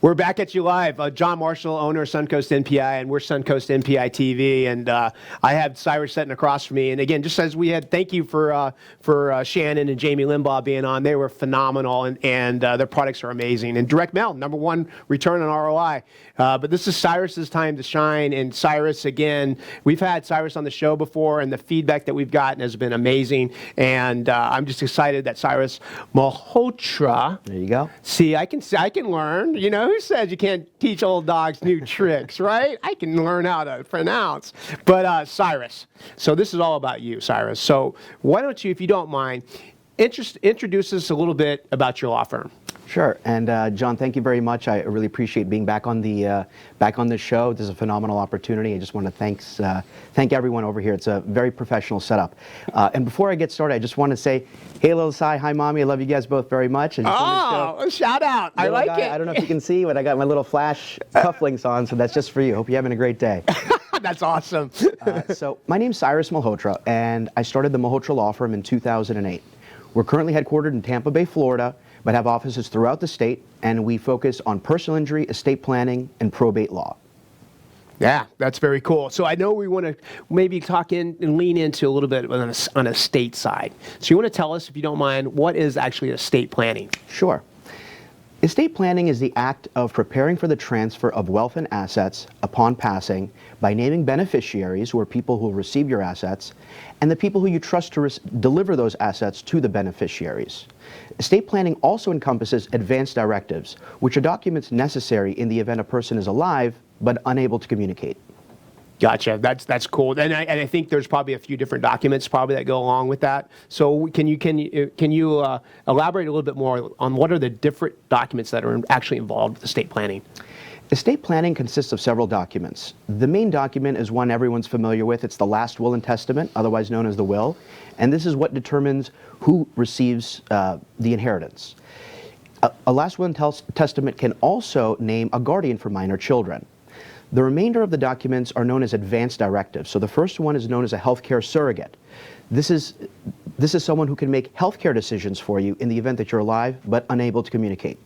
We're back at you live. John Marshall, owner of Suncoast NPI, and we're Suncoast NPI TV. And I have Cyrus sitting across from me. And again, just as we had, thank you for Shannon and Jamie Limbaugh being on. They were phenomenal, and their products are amazing. And direct mail, #1 return on ROI. But this is Cyrus's time to shine. And Cyrus, again, we've had Cyrus on the show before, and the feedback that we've gotten has been amazing. And I'm just excited that Cyrus Malhotra. There you go. See, I can learn. You know, who says you can't teach old dogs new tricks, right? I can learn how to pronounce. But Cyrus, so this is all about you, Cyrus. So why don't you, if you don't mind, introduce us a little bit about your law firm. Sure. And John, thank you very much. I really appreciate being back on the show. This is a phenomenal opportunity. I just want to thank everyone over here. It's a very professional setup. And before I get started, I just want to say, hey, little Cy, hi, Mommy. I love you guys both very much. Oh, shout out. I like it. I don't know if you can see, but I got my little flash cufflinks on, so that's just for you. Hope you're having a great day. That's awesome. So my name's Cyrus Malhotra, and I started the Malhotra Law Firm in 2008. We're currently headquartered in Tampa Bay, Florida, but have offices throughout the state, and we focus on personal injury, estate planning, and probate law. Yeah, that's very cool. So I know we want to maybe talk in and lean into a little bit on a estate side. So you want to tell us, if you don't mind, what is actually estate planning? Sure. Estate planning is the act of preparing for the transfer of wealth and assets upon passing by naming beneficiaries, who are people who will receive your assets, and the people who you trust to deliver those assets to the beneficiaries. Estate planning also encompasses advance directives, which are documents necessary in the event a person is alive but unable to communicate. Gotcha. That's cool. And I think there's probably a few different documents probably that go along with that. So can you elaborate a little bit more on what are the different documents that are actually involved with estate planning? Estate planning consists of several documents. The main document is one everyone's familiar with. It's the last will and testament, otherwise known as the will. And this is what determines who receives the inheritance. A last will and testament can also name a guardian for minor children. The remainder of the documents are known as advance directives. So the first one is known as a healthcare surrogate. This is someone who can make healthcare decisions for you in the event that you're alive but unable to communicate.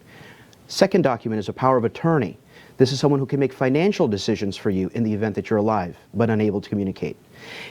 Second document is a power of attorney. This is someone who can make financial decisions for you in the event that you're alive but unable to communicate.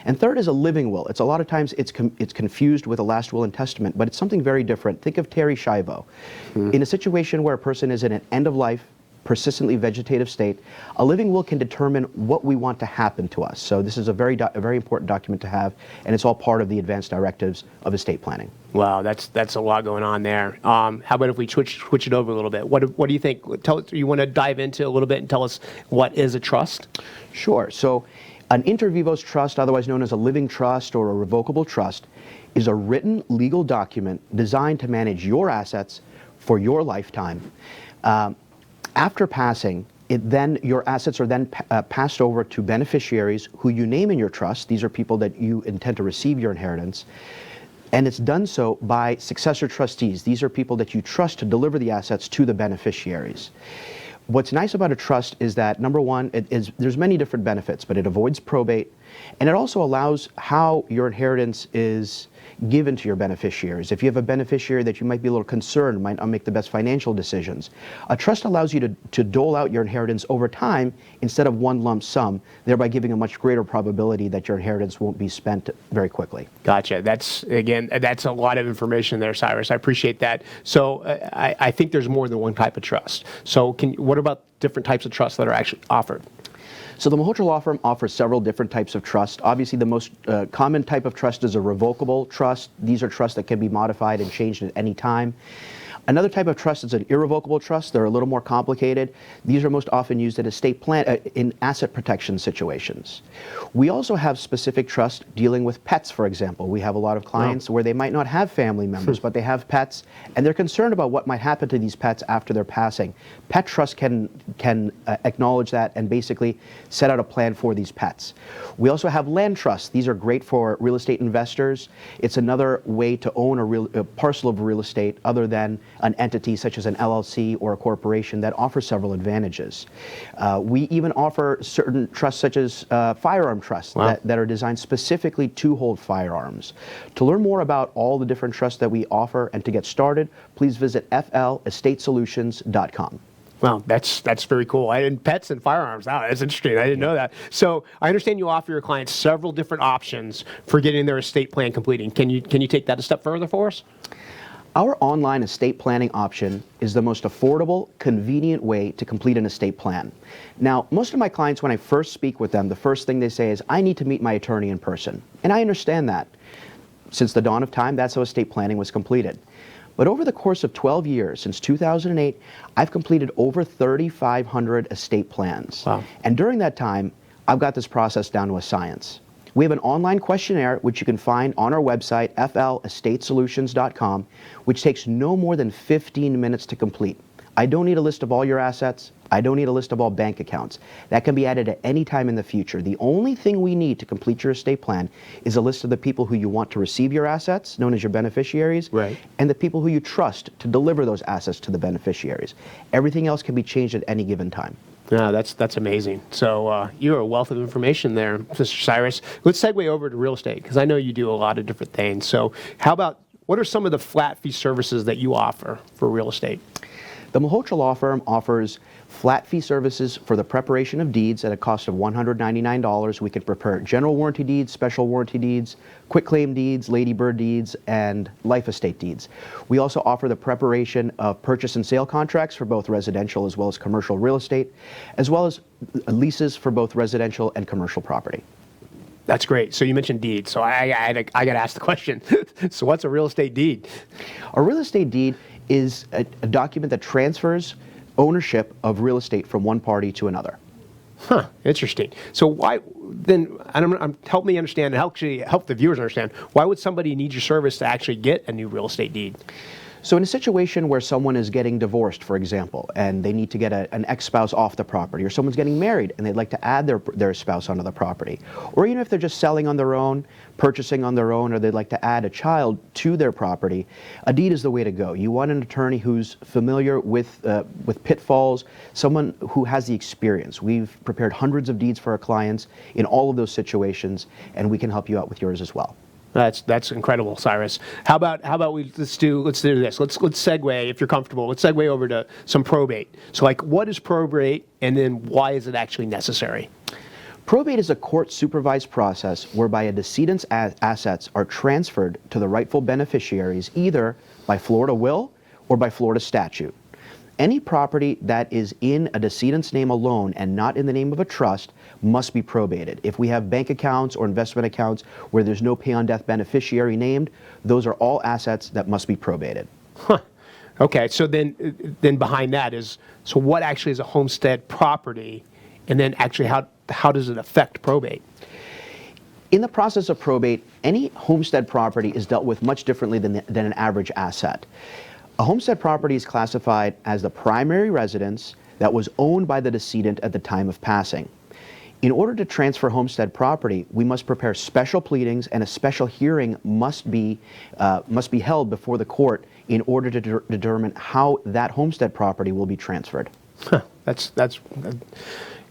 And third is a living will. A lot of times it's confused with a last will and testament, but it's something very different. Think of Terry Schiavo. In a situation where a person is in an end of life, persistently vegetative state, a living will can determine what we want to happen to us. So this is a very important document to have, and it's all part of the advanced directives of estate planning. Wow, that's a lot going on there. How about if we switch it over a little bit? What do you think? You want to dive into a little bit and tell us what is a trust? Sure. So an inter vivos trust, otherwise known as a living trust or a revocable trust, is a written legal document designed to manage your assets for your lifetime. After passing, your assets are then passed over to beneficiaries who you name in your trust. These are people that you intend to receive your inheritance. And it's done so by successor trustees. These are people that you trust to deliver the assets to the beneficiaries. What's nice about a trust is that, number one, there's many different benefits, but it avoids probate, and it also allows how your inheritance is given to your beneficiaries. If you have a beneficiary that you might be a little concerned might not make the best financial decisions, a trust allows you to dole out your inheritance over time instead of one lump sum, thereby giving a much greater probability that your inheritance won't be spent very quickly. Gotcha. That's a lot of information there, Cyrus. I appreciate that. So I think there's more than one type of trust. So what about different types of trusts that are actually offered? So the Malhotra Law Firm offers several different types of trust. Obviously, the most common type of trust is a revocable trust. These are trusts that can be modified and changed at any time. Another type of trust is an irrevocable trust. They're a little more complicated. These are most often used in estate plan in asset protection situations. We also have specific trusts dealing with pets, for example. We have a lot of clients where they might not have family members, but they have pets, and they're concerned about what might happen to these pets after their passing. Pet trust can acknowledge that and basically set out a plan for these pets. We also have land trusts. These are great for real estate investors. It's another way to own a parcel of real estate other than an entity such as an LLC or a corporation that offers several advantages. We even offer certain trusts such as firearm trusts that are designed specifically to hold firearms. To learn more about all the different trusts that we offer and to get started, please visit flestatesolutions.com. Well, that's very cool. And pets and firearms. Wow, that's interesting. I didn't know that. So I understand you offer your clients several different options for getting their estate plan completing. Can you take that a step further for us? Our online estate planning option is the most affordable, convenient way to complete an estate plan. Now, most of my clients, when I first speak with them, the first thing they say is, I need to meet my attorney in person. And I understand that. Since the dawn of time, that's how estate planning was completed. But over the course of 12 years, since 2008, I've completed over 3,500 estate plans. Wow. And during that time, I've got this process down to a science. We have an online questionnaire, which you can find on our website, flestatesolutions.com, which takes no more than 15 minutes to complete. I don't need a list of all your assets. I don't need a list of all bank accounts. That can be added at any time in the future. The only thing we need to complete your estate plan is a list of the people who you want to receive your assets, known as your beneficiaries, right, and the people who you trust to deliver those assets to the beneficiaries. Everything else can be changed at any given time. Yeah, that's amazing. So you're a wealth of information there, Mr. Cyrus. Let's segue over to real estate, because I know you do a lot of different things. So how about, what are some of the flat fee services that you offer for real estate? The Malhotra Law Firm offers flat fee services for the preparation of deeds at a cost of $199. We can prepare general warranty deeds, special warranty deeds, quitclaim deeds, ladybird deeds, and life estate deeds. We also offer the preparation of purchase and sale contracts for both residential as well as commercial real estate, as well as leases for both residential and commercial property. That's great. So you mentioned deeds. So I got to ask the question. So what's a real estate deed? A real estate deed is a document that transfers ownership of real estate from one party to another. Huh, interesting. So why then, help me understand, and actually help the viewers understand, why would somebody need your service to actually get a new real estate deed? So in a situation where someone is getting divorced, for example, and they need to get an ex-spouse off the property, or someone's getting married and they'd like to add their spouse onto the property, or even if they're just selling on their own, purchasing on their own, or they'd like to add a child to their property, a deed is the way to go. You want an attorney who's familiar with pitfalls, someone who has the experience. We've prepared hundreds of deeds for our clients in all of those situations, and we can help you out with yours as well. That's incredible, Cyrus. How about we let's do this. Let's segue, if you're comfortable. Let's segue over to some probate. So like, what is probate, and then why is it actually necessary? Probate is a court-supervised process whereby a decedent's assets are transferred to the rightful beneficiaries either by Florida will or by Florida statute. Any property that is in a decedent's name alone and not in the name of a trust must be probated. If we have bank accounts or investment accounts where there's no pay-on-death beneficiary named, those are all assets that must be probated. Huh. Okay, so then behind that is, so what actually is a homestead property, and then actually how does it affect probate? In the process of probate, any homestead property is dealt with much differently than an average asset. A homestead property is classified as the primary residence that was owned by the decedent at the time of passing. In order to transfer homestead property, we must prepare special pleadings, and a special hearing must be held before the court in order to determine how that homestead property will be transferred. Huh,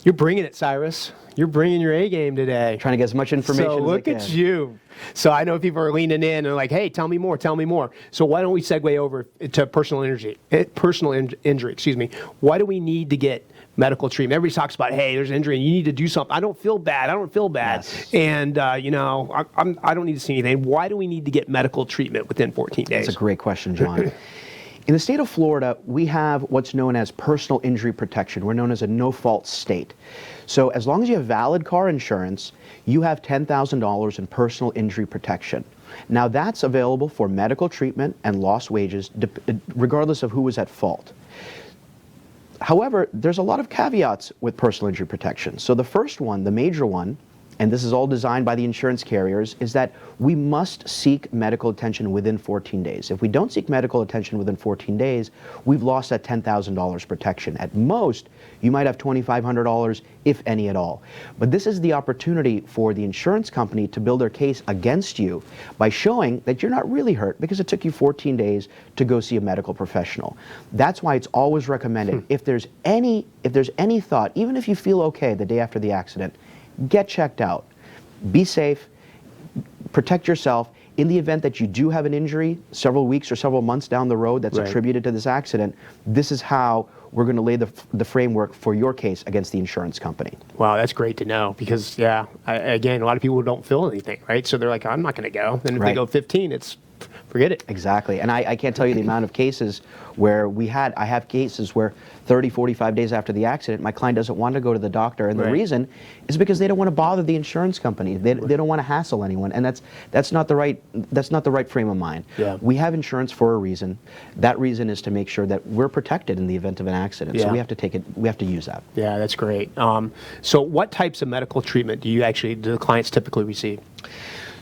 you're bringing it, Cyrus. You're bringing your A game today. Trying to get as much information as I can. So look at you. So I know people are leaning in and like, hey, tell me more, tell me more. So why don't we segue over to personal injury, excuse me. Why do we need to get medical treatment? Everybody talks about, hey, there's an injury and you need to do something. I don't feel bad. Yes. And, I don't need to see anything. Why do we need to get medical treatment within 14 days? That's a great question, John. In the state of Florida, we have what's known as personal injury protection. We're known as a no-fault state. So as long as you have valid car insurance, you have $10,000 in personal injury protection. Now that's available for medical treatment and lost wages, regardless of who was at fault. However, there's a lot of caveats with personal injury protection. So the first one, the major one, and this is all designed by the insurance carriers, is that we must seek medical attention within 14 days. If we don't seek medical attention within 14 days, we've lost that $10,000 protection. At most, you might have $2,500, if any at all. But this is the opportunity for the insurance company to build their case against you by showing that you're not really hurt because it took you 14 days to go see a medical professional. That's why it's always recommended, if there's any thought, even if you feel okay the day after the accident, get checked out. Be safe. Protect yourself. In the event that you do have an injury several weeks or several months down the road that's attributed to this accident, this is how we're going to lay the framework for your case against the insurance company. Wow, that's great to know because, again, a lot of people don't feel anything, right? So they're like, I'm not going to go. And if they Right. go 15, forget it. Exactly. And I can't tell you the amount of cases where I have cases where 30, 45 days after the accident, my client doesn't want to go to the doctor. And Right. the reason is because they don't want to bother the insurance company. They don't want to hassle anyone. And that's not the right frame of mind. Yeah. We have insurance for a reason. That reason is to make sure that we're protected in the event of an accident. So Yeah. we have to use that. Yeah, that's great. So what types of medical treatment do the clients typically receive?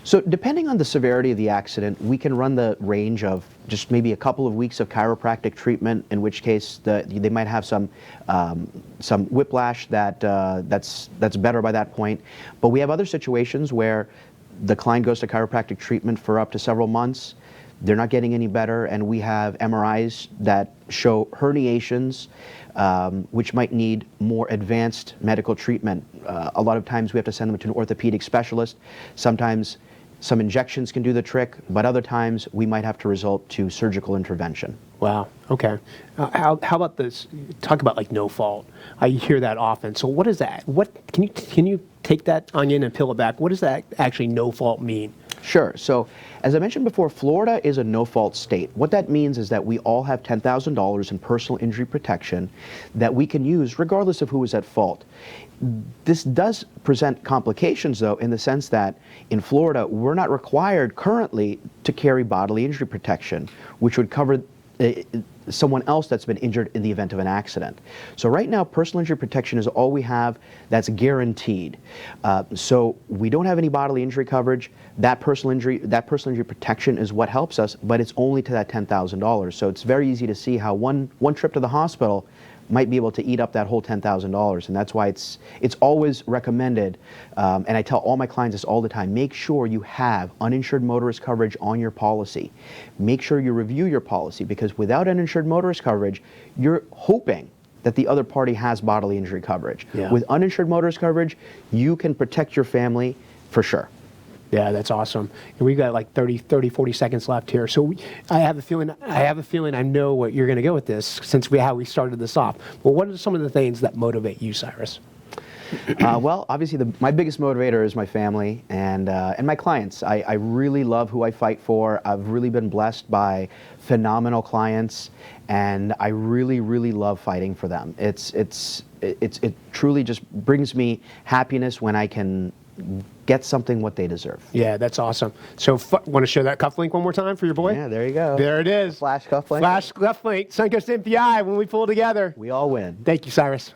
So depending on the severity of the accident, we can run the range of just maybe a couple of weeks of chiropractic treatment, in which case they might have some whiplash that's better by that point. But we have other situations where the client goes to chiropractic treatment for up to several months. They're not getting any better, and we have MRIs that show herniations, which might need more advanced medical treatment. A lot of times we have to send them to an orthopedic specialist. Sometimes some injections can do the trick, but other times we might have to resort to surgical intervention. Wow. Okay. How about this? Talk about like no fault. I hear that often. So what is that? What can you take that onion and peel it back? What does that actually no fault mean? Sure. So, as I mentioned before, Florida is a no-fault state. What that means is that we all have $10,000 in personal injury protection that we can use regardless of who is at fault. This does present complications, though, in the sense that in Florida, we're not required currently to carry bodily injury protection, which would cover someone else that's been injured in the event of an accident. So right now, personal injury protection is all we have that's guaranteed. So we don't have any bodily injury coverage. That personal injury protection is what helps us, but it's only to that $10,000. So it's very easy to see how one trip to the hospital might be able to eat up that whole $10,000, and that's why it's always recommended, and I tell all my clients this all the time, make sure you have uninsured motorist coverage on your policy. Make sure you review your policy, because without uninsured motorist coverage, you're hoping that the other party has bodily injury coverage. Yeah. With uninsured motorist coverage, you can protect your family for sure. Yeah, that's awesome. And we've got like 30, 40 seconds left here. So I have a feeling I know what you're going to go with this since how we started this off. Well, what are some of the things that motivate you, Cyrus? Well, obviously, my biggest motivator is my family and my clients. I really love who I fight for. I've really been blessed by phenomenal clients, and I really, really love fighting for them. It truly just brings me happiness when I can get something what they deserve. Yeah, that's awesome. So want to show that cufflink one more time for your boy? Yeah, there you go. There it is. Flash cufflink. Flash cufflink. Suncoast MPI when we pull together. We all win. Thank you, Cyrus.